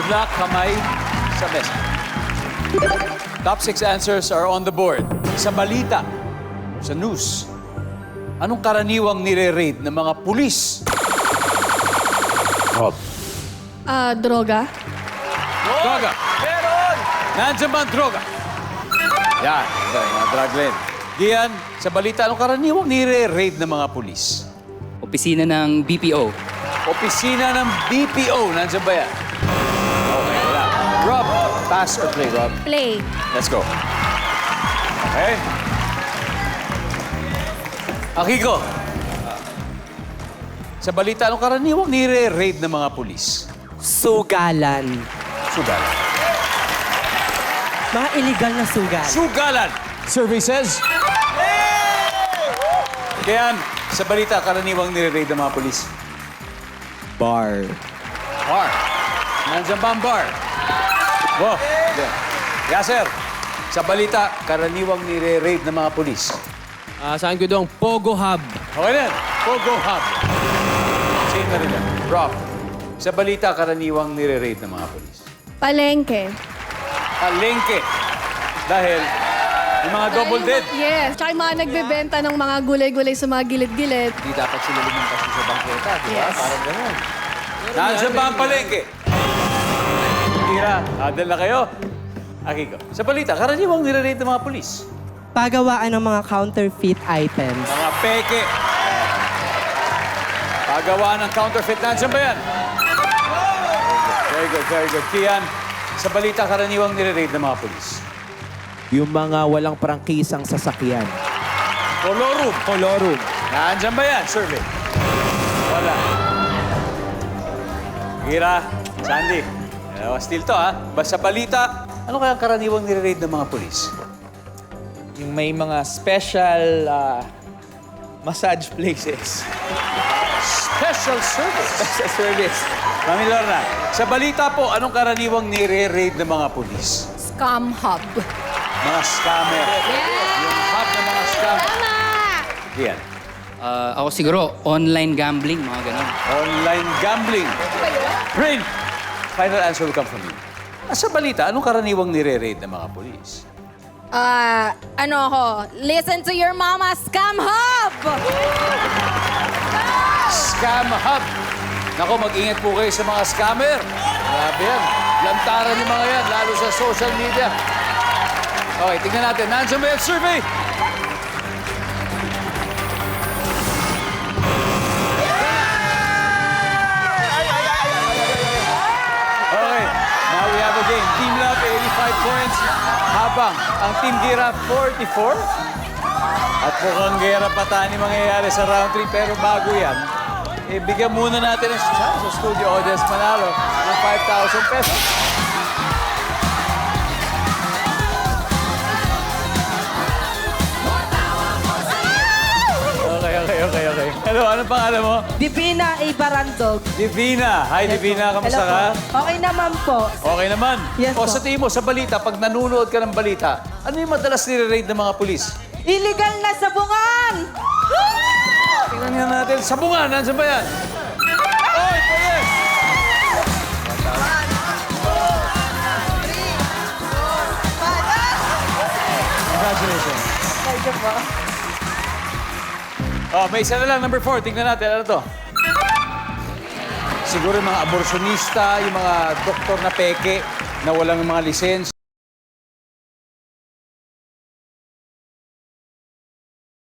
luck, kamay sa mesa. Top 6 answers are on the board. Sa balita, sa news, anong karaniwang nire-raid ng mga pulis? Rob. Droga. Droga. Meron! Nandiyan ba ang droga? Yan. Ito, mga drug lane. Gian, sa balita, anong karaniwang nire-raid ng mga pulis? Opisina ng BPO. Opisina ng BPO. Nandiyan ba yan? Okay, wala. Rob, pass or play, Rob? Play. Let's go. Okay. Akiko. Sa balita, anong karaniwang nire-raid ng mga pulis? Sugalan. Sugalan. Mga illegal na sugal. Sugalan! Survey says... Kaya sa balita, karaniwang nire-raid ng mga pulis? Bar. Bar. Nandiyan ba ang bar? Wow. Yasser, sa balita, karaniwang nire-raid ng mga pulis? Saan ko doon? Pogo Hub. Okay na. Pogo Hub. Same na rin yan. Rob, sa balita, karaniwang nire-raid ng mga pulis? Palengke. Palengke. Dahil yung mga double dead. Yes. Tsaka yung mga nagbebenta ng mga gulay-gulay sa mga gilid-gilid. Hindi dapat sila lumimpas sa bangketa, di ba? Yes. Parang gano'n. Nandiyan ba ang palengke? Tira, adal na kayo. Akiko. Sa balita, karaniwang nire-raid ng mga pulis? Pagawaan ng mga counterfeit items. Mga peke. Pagawa ng counterfeit. Nandiyan ba yan? Very good, very good. Kian, sa balita, karaniwang nire-raid ng mga pulis? Yung mga walang prangkisang sasakyan. Kolorum. Kolorum. Nandiyan ba yan? Survey. Wala. Gira, Sandy. Still to, ha? Basta balita, ano kaya ang karaniwang nire-raid ng mga pulis? Yung may mga special massage places. Special service. Special service. Mami Lorna, sa balita po, anong karaniwang nire-raid ng mga pulis? Scam hub. Mga scammer. Yung hub ng mga scam. Tama! Yan. Ako siguro, online gambling, mga ganun. Online gambling. Rain. Final answer will come from you. Sa balita, anong karaniwang nire-raid ng mga pulis? Ano ako? Listen to your mama, Scam Hub! Scam hub. Nako, mag-ingat po kayo sa mga scammer. Grabe yan. Lantaran yung mga yan, lalo sa social media. Okay, tingnan natin. Nandiyan ba yung survey? Okay, now we have a game. Team Love, 85 points. Habang ang Team Gira, 44. At mukhang gera pa tayo mangyayari sa round 3. Pero bago yan, bigyan muna natin ang chance sa studio audience manalo ng 5,000 pesos. Okay. Hello, anong pangalan mo? Divina A. Barandog. Divina. Hi, Divina. Kamusta ka? Okay naman po. Okay naman. Yes O po. sa tingin mo, sa balita, pag nanonood ka ng balita, ano yung madalas nire-raid ng mga pulis? Illegal na sabungan! Tingnan nga natin. Sabungan, nandiyan ba yan? Oy, pwede! Congratulations. Thank you po. Oh, may isa na lang, number 4. Tingnan natin, ano to? Siguro yung mga abortionista, yung mga doktor na peke na walang mga lisensya.